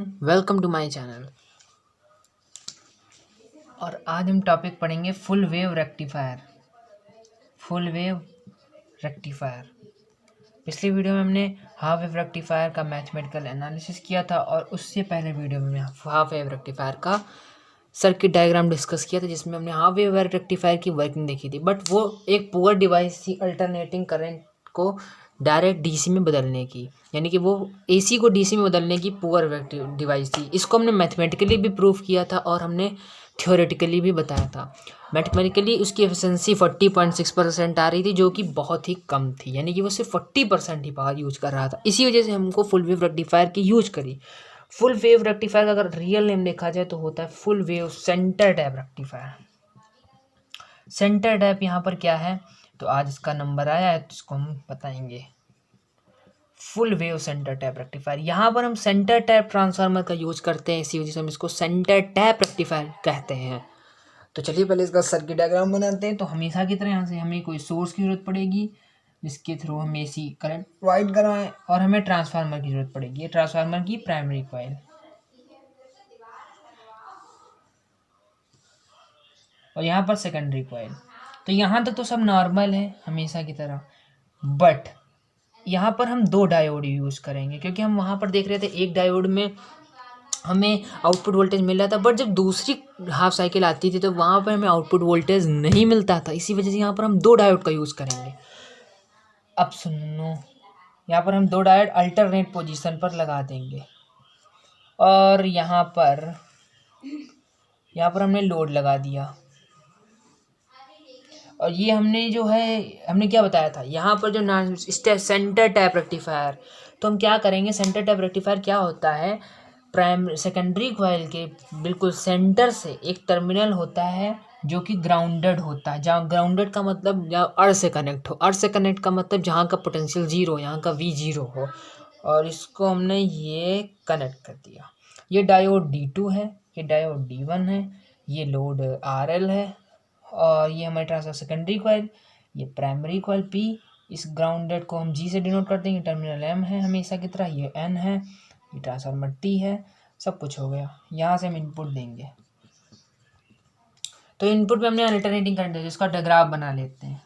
Welcome to my channel. और आज हम टॉपिक पढ़ेंगे फुल वेव रेक्टिफायर। पिछली वीडियो में हमने हाफ वेव रेक्टिफायर का मैथमेटिकल एनालिसिस किया था और उससे पहले वीडियो में हाफ वेव रेक्टिफायर का सर्किट डायग्राम डिस्कस किया था, जिसमें हमने हाफ वेव रेक्टिफायर की वर्किंग देखी थी। बट वो एक पुअर डिवाइस थी अल्टरनेटिंग करंट को डायरेक्ट डीसी में बदलने की, यानी कि वो एसी को डीसी में बदलने की पुअर डिवाइस थी। इसको हमने मैथमेटिकली भी प्रूव किया था और हमने थ्योरेटिकली भी बताया था। मैथमेटिकली उसकी एफिशिएंसी 40.6% आ रही थी, जो कि बहुत ही कम थी, यानी कि वो सिर्फ 40% ही पावर यूज कर रहा था। इसी वजह से हमको फुल वेव रेक्टिफायर की यूज करी। फुल वेव रेक्टिफायर का अगर रियल नेम देखा जाए तो होता है full wave centre tap rectifier. Centre tap यहाँ पर क्या है, तो आज इसका नंबर आया है तो इसको हम बताएंगे। Full wave centre tap rectifier, यहाँ पर हम सेंटर टैप ट्रांसफार्मर का यूज करते हैं, इसी वजह से हम इसको सेंटर टैप रेक्टिफायर कहते हैं। तो चलिए पहले इसका सर्किट डायग्राम बनाते हैं। तो हमेशा की तरह यहाँ से हमें कोई सोर्स की जरूरत पड़ेगी जिसके थ्रू हम एसी करंट प्रोवाइड करवाएं, और हमें ट्रांसफार्मर की जरूरत पड़ेगी। ये ट्रांसफार्मर की प्राइमरी कॉइल, और यहाँ पर सेकेंडरी कॉइल। तो यहाँ तक तो सब नॉर्मल है हमेशा की तरह, बट यहाँ पर हम दो डायोड यूज़ करेंगे, क्योंकि हम वहाँ पर देख रहे थे एक डायोड में हमें आउटपुट वोल्टेज मिल रहा था, बट जब दूसरी हाफ साइकिल आती थी तो वहाँ पर हमें आउटपुट वोल्टेज नहीं मिलता था। इसी वजह से यहाँ पर हम दो डायोड का यूज़ करेंगे। अब सुनो, यहाँ पर हम दो डायोड अल्टरनेट पोजीशन पर लगा देंगे, और यहाँ पर हमने लोड लगा दिया। और ये हमने क्या बताया था, यहाँ पर जो सेंटर टैप रेक्टिफायर, तो हम क्या करेंगे, सेंटर टैप रेक्टिफायर क्या होता है, सेकेंडरी कॉइल के बिल्कुल सेंटर से एक टर्मिनल होता है जो कि ग्राउंडेड होता है। जहाँ ग्राउंडेड का मतलब जहाँ अर्थ से कनेक्ट हो, अर्थ से कनेक्ट का मतलब जहाँ का पोटेंशियल जीरो, यहाँ का वी जीरो हो, और इसको हमने ये कनेक्ट कर दिया। ये डायोड D2 है, ये डायोड D1 है, ये लोड RL है, और ये हमारे ट्रांसफर सेकेंडरी कॉइल, ये प्राइमरी कॉइल P। इस ग्राउंडेड को हम G से डिनोट करते हैं। टर्मिनल M है हमेशा की तरह, ये N है, ये ट्रांसफार्मर T है। सब कुछ हो गया। यहाँ से हम इनपुट देंगे, तो इनपुट में हमने अल्टरनेटिंग करंट है, जिसका डायग्राफ बना लेते हैं।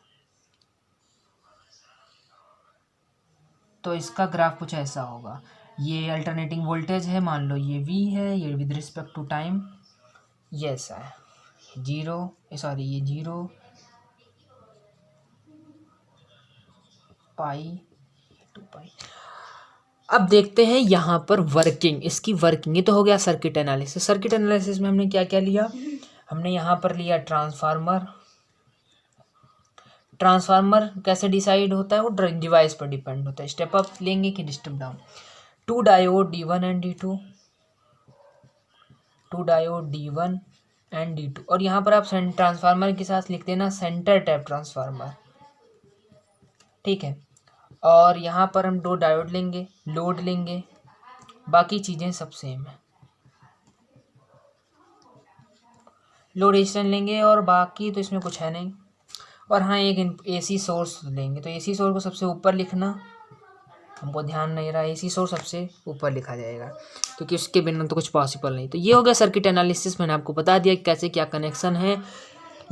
तो इसका ग्राफ कुछ ऐसा होगा। ये अल्टरनेटिंग वोल्टेज है, मान लो ये V है, ये विद रिस्पेक्ट टू टाइम ये ऐसा है, ये 0 पाई 2 पाई। अब देखते हैं यहाँ पर वर्किंग, इसकी वर्किंग। ये तो हो गया सर्किट एनालिसिस। सर्किट एनालिसिस में हमने क्या क्या लिया, हमने यहाँ पर लिया ट्रांसफार्मर। ट्रांसफार्मर कैसे डिसाइड होता है, वो डिवाइस पर डिपेंड होता है। स्टेप अप लेंगे कि step down. 2 diode D1 and D2, 2 diode D1 and D2। और यहाँ पर आप ट्रांसफार्मर के साथ लिख देना सेंटर टैप ट्रांसफार्मर, ठीक है। और यहाँ पर हम 2 डायोड लेंगे, लोड लेंगे, बाकी चीज़ें सब सेम है। लोड रेजिस्टेंस लेंगे और बाकी तो इसमें कुछ है नहीं। और हाँ, एक AC सोर्स लेंगे। तो AC सोर्स को सबसे ऊपर लिखना, हमको ध्यान नहीं रहा, AC सोर्स सबसे ऊपर लिखा जाएगा, क्योंकि उसके बिना तो कुछ पॉसिबल नहीं। तो ये हो गया सर्किट एनालिसिस। मैंने आपको बता दिया कैसे क्या कनेक्शन है।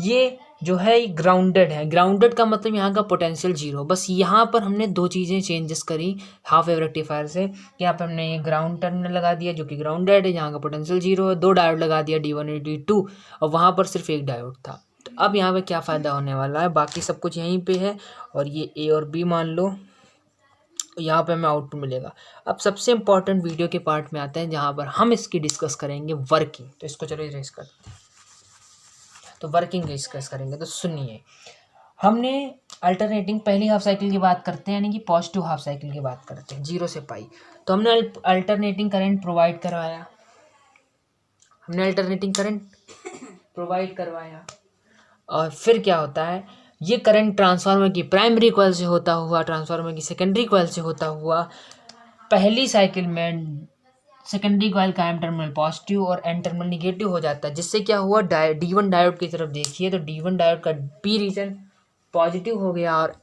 ये जो है ग्राउंडेड है। ग्राउंडेड का मतलब यहाँ का पोटेंशियल जीरो। बस यहाँ पर हमने दो चीज़ें चेंजेस करी हाफ वेव रेक्टिफायर से। यहाँ पर हमने ये ग्राउंड टर्मिनल लगा दिया जो कि ग्राउंडेड है, जहाँ का पोटेंशियल जीरो है। 2 डायोड लगा दिया D1 और D2, और वहाँ पर सिर्फ एक डायोड था। तो अब यहाँ पे क्या फ़ायदा होने वाला है, बाकी सब कुछ यहीं पे है, और ये A और B मान लो, यहाँ पे हमें आउटपुट मिलेगा। अब सबसे इम्पॉर्टेंट वीडियो के पार्ट में आते हैं, जहाँ पर हम इसकी डिस्कस करेंगे वर्किंग। तो इसको चलो इरेज करते हैं। तो वर्किंग डिस्कस करेंगे। तो सुनिए, हमने अल्टरनेटिंग पहली हाफ साइकिल की बात करते हैं, यानी कि पॉजिटिव हाफ साइकिल की बात करते हैं 0 से पाई। तो हमने अल्टरनेटिंग करंट प्रोवाइड करवाया, और फिर क्या होता है, ये करंट ट्रांसफार्मर की प्राइमरी कॉइल से होता हुआ ट्रांसफार्मर की सेकेंडरी कॉइल से होता हुआ पहली साइकिल में सेकेंडरी कॉइल का एम टर्मिनल पॉजिटिव और एन टर्मिनल निगेटिव हो जाता है, जिससे क्या हुआ, D1 डायोड की तरफ देखिए तो D1 डायोड का P रीजन पॉजिटिव हो गया और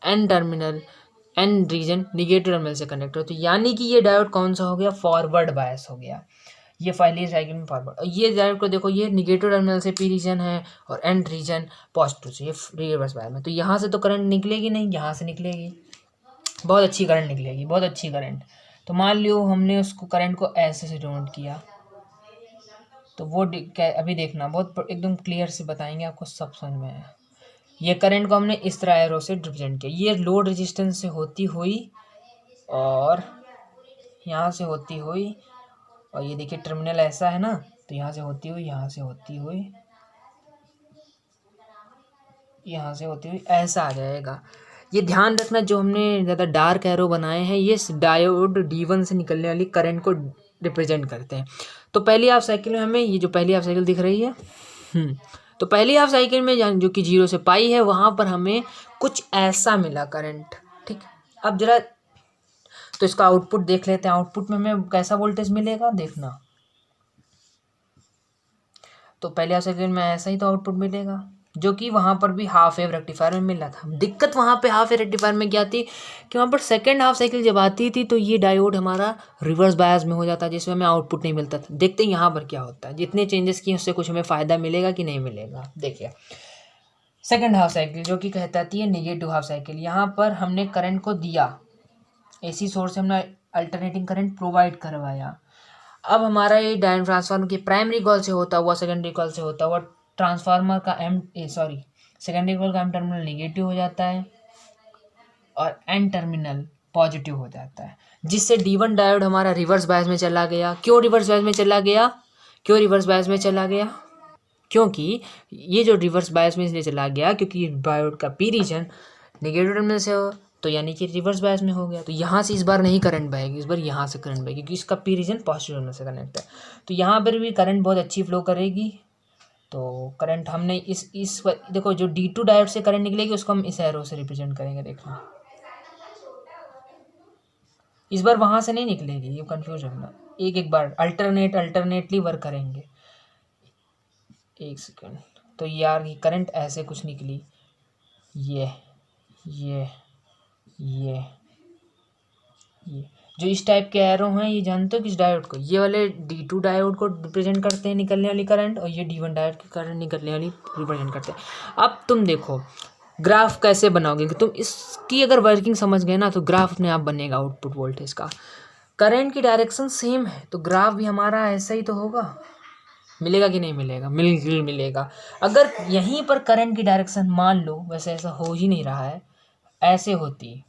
एन रीजन निगेटिव टर्मिनल से कनेक्ट हो। तो यानी कि ये डायोड कौन सा हो गया, फॉरवर्ड बायस हो गया। ये पहली साइकिल में फॉरवर्ड। और ये डायोड को देखो, ये निगेटिव टर्मिनल से पी रीजन है और एंड रीजन पॉजिटिव से, ये रिवर्स बायस में। तो यहाँ से तो करंट निकलेगी नहीं, यहाँ से निकलेगी, बहुत अच्छी करंट निकलेगी, बहुत अच्छी करंट। तो मान लियो हमने उसको करंट को ऐसे से डिनोट किया, तो वो अभी देखना बहुत एकदम क्लियर से बताएंगे आपको, सब समझ में आया। ये करंट को हमने इस तरह एरो से रिप्रेजेंट किया, ये लोड रेजिस्टेंस से होती हुई और यहाँ से होती हुई, और ये देखिए टर्मिनल ऐसा है ना, तो यहाँ से होती हुई, यहाँ से होती हुई, यहाँ से होती हुई ऐसा आ जाएगा। ये ध्यान रखना, जो हमने ज़्यादा डार्क एरो बनाए हैं ये डायोड D1 से निकलने वाली करंट को रिप्रेजेंट करते हैं। तो पहली हाफ साइकिल में हमें ये जो पहली हाफ साइकिल दिख रही है, तो पहली हाफ साइकिल में जो कि 0 से पाई है, वहाँ पर हमें कुछ ऐसा मिला करंट। ठीक, अब जरा तो इसका आउटपुट देख लेते हैं, आउटपुट में हमें कैसा वोल्टेज मिलेगा देखना। तो पहले हाफ साइकिल में ऐसा ही तो आउटपुट मिलेगा, जो कि वहाँ पर भी हाफ वेव रेक्टिफायर में मिल रहा था। दिक्कत वहाँ पे हाफ वेव रेक्टिफायर में क्या थी कि वहाँ पर सेकंड हाफ साइकिल जब आती थी तो ये डायोड हमारा रिवर्स बायस में हो जाता, जिसमें हमें आउटपुट नहीं मिलता था। देखते हैं यहाँ पर क्या होता है, जितने चेंजेस किए उससे कुछ हमें फ़ायदा मिलेगा कि नहीं मिलेगा। देखिए सेकेंड हाफ साइकिल जो कि कहलाती है नेगेटिव हाफ साइकिल, यहाँ पर हमने करंट को दिया, AC सोर्स से हमने अल्टरनेटिंग करंट प्रोवाइड करवाया। अब हमारा ये डायोड ट्रांसफार्मर की प्राइमरी कॉल से होता हुआ सेकेंडरी कॉल से होता हुआ ट्रांसफार्मर का सेकेंडरी कॉल का M टर्मिनल नेगेटिव हो जाता है और N टर्मिनल पॉजिटिव हो जाता है, जिससे D1 डायोड हमारा रिवर्स बायस में चला गया। क्यों रिवर्स बायस में चला गया? क्यों रिवर्स बायस में चला गया? क्योंकि ये जो रिवर्स बायस में इसलिए चला गया क्योंकि डायोड का P रीजन नेगेटिव टर्मिनल से हो, तो यानी कि रिवर्स बायस में हो गया। तो यहाँ से इस बार नहीं करंट बहेगी, इस बार यहाँ से करंट बहेगी, क्योंकि इसका P रीजन पॉजिटिव टर्मिनल से कनेक्ट है। तो यहाँ पर भी करंट बहुत अच्छी फ्लो करेगी। तो करंट हमने इस देखो जो D2 डायोड से करंट निकलेगी उसको हम इस एरो से रिप्रेजेंट करेंगे। देखना इस बार वहाँ से नहीं निकलेगी, ये कंफ्यूज होना, एक बार अल्टरनेटली वर्क करेंगे। एक सेकेंड, तो यार ये करंट ऐसे कुछ निकली, ये जो इस टाइप के एरो हैं, ये जानते हो किस डायोड को? ये वाले D2 डायोड को रिप्रेजेंट करते हैं निकलने वाली करंट, और ये D1 डायोड की करंट निकलने वाली रिप्रेजेंट करते हैं। अब तुम देखो ग्राफ कैसे बनाओगे, कि तुम इसकी अगर वर्किंग समझ गए ना तो ग्राफ अपने आप बनेगा आउटपुट वोल्टेज का। करंट की डायरेक्शन सेम है तो ग्राफ भी हमारा ऐसा ही तो होगा, मिलेगा कि नहीं मिलेगा? मिलेगा। अगर यहीं पर करंट की डायरेक्शन मान लो, वैसे ऐसा हो ही नहीं रहा है, ऐसे होती,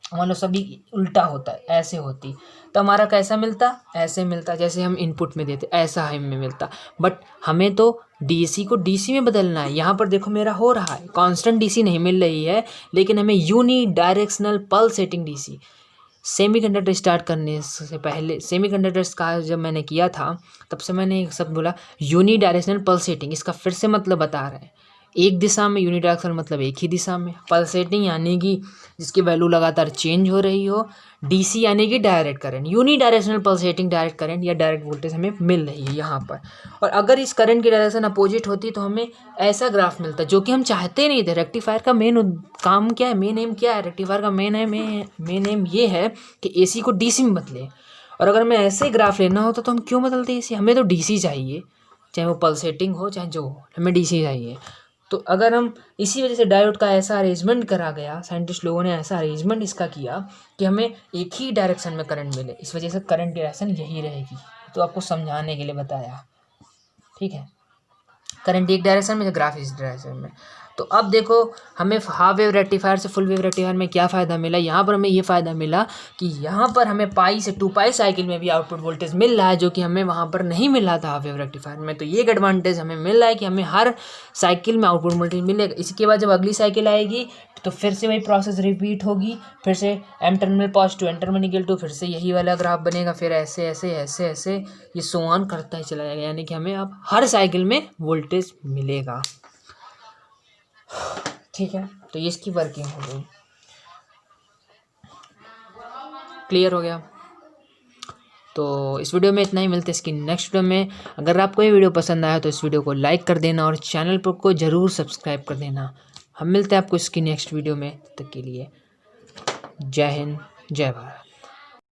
मान लो सभी उल्टा होता है, ऐसे होती, तो हमारा कैसा मिलता? ऐसे मिलता, जैसे हम इनपुट में देते ऐसा हमें मिलता। बट हमें तो DC को DC में बदलना है। यहाँ पर देखो मेरा हो रहा है, कांस्टेंट DC नहीं मिल रही है, लेकिन हमें unidirectional pulsating DC। Semiconductor start करने से पहले, सेमीकंडक्टर्स का जब मैंने किया था तब से मैंने एक शब्द बोला यूनी डायरेक्शनल पल्सेटिंग। इसका फिर से मतलब बता रहे हैं, एक दिशा में यूनी डायरेक्शनल मतलब एक ही दिशा में, पल्सेटिंग यानी कि जिसकी वैल्यू लगातार चेंज हो रही हो, DC यानी कि direct current, unidirectional pulsating direct current या डायरेक्ट वोल्टेज हमें मिल रही है यहाँ पर। और अगर इस करंट की डायरेक्शन अपोजिट होती तो हमें ऐसा ग्राफ मिलता, जो कि हम चाहते नहीं थे। रेक्टिफायर का मेन काम क्या है, मेन एम क्या है? रेक्टिफायर का मेन एम ये है कि AC को DC में बदले। और अगर हमें ऐसे ग्राफ लेना होता तो हम क्यों बदलते AC? हमें तो DC चाहिए, चाहे वो पल्सेटिंग हो चाहे जो हो, हमें DC चाहिए। तो अगर हम इसी वजह से डायोड का ऐसा अरेंजमेंट करा गया, साइंटिस्ट लोगों ने ऐसा अरेंजमेंट इसका किया कि हमें एक ही डायरेक्शन में करंट मिले, इस वजह से करंट डायरेक्शन यही रहेगी। तो आपको समझाने के लिए बताया, ठीक है? करंट एक डायरेक्शन में, ग्राफ इस डायरेक्शन में। तो अब देखो हमें हाफ वेव रेक्टिफायर से फुल वेव रेक्टिफायर में क्या फ़ायदा मिला। यहाँ पर हमें ये फ़ायदा मिला कि यहाँ पर हमें पाई से 2 पाई साइकिल में भी आउटपुट वोल्टेज मिल रहा है, जो कि हमें वहाँ पर नहीं मिल रहा था हाफ वेव रेक्टिफायर में। तो ये एक एडवांटेज हमें मिल रहा है कि हमें हर साइकिल में आउटपुट वोल्टेज मिलेगा। इसके बाद जब अगली साइकिल आएगी तो फिर से वही प्रोसेस रिपीट होगी, फिर से M terminal positive, N terminal negative, फिर से यही वाला ग्राफ बनेगा, फिर ऐसे ऐसे ऐसे ऐसे ये सो ऑन करता ही चला जाएगा। यानी कि हमें अब हर साइकिल में वोल्टेज मिलेगा, ठीक है? तो ये इसकी वर्किंग हो गई, क्लियर हो गया? तो इस वीडियो में इतना ही, मिलते हैं इसकी नेक्स्ट वीडियो में। अगर आपको ये वीडियो पसंद आया तो इस वीडियो को लाइक कर देना और चैनल पर को ज़रूर सब्सक्राइब कर देना। हम मिलते हैं आपको इसकी नेक्स्ट वीडियो में, तब तक के लिए जय हिंद, जय भारत।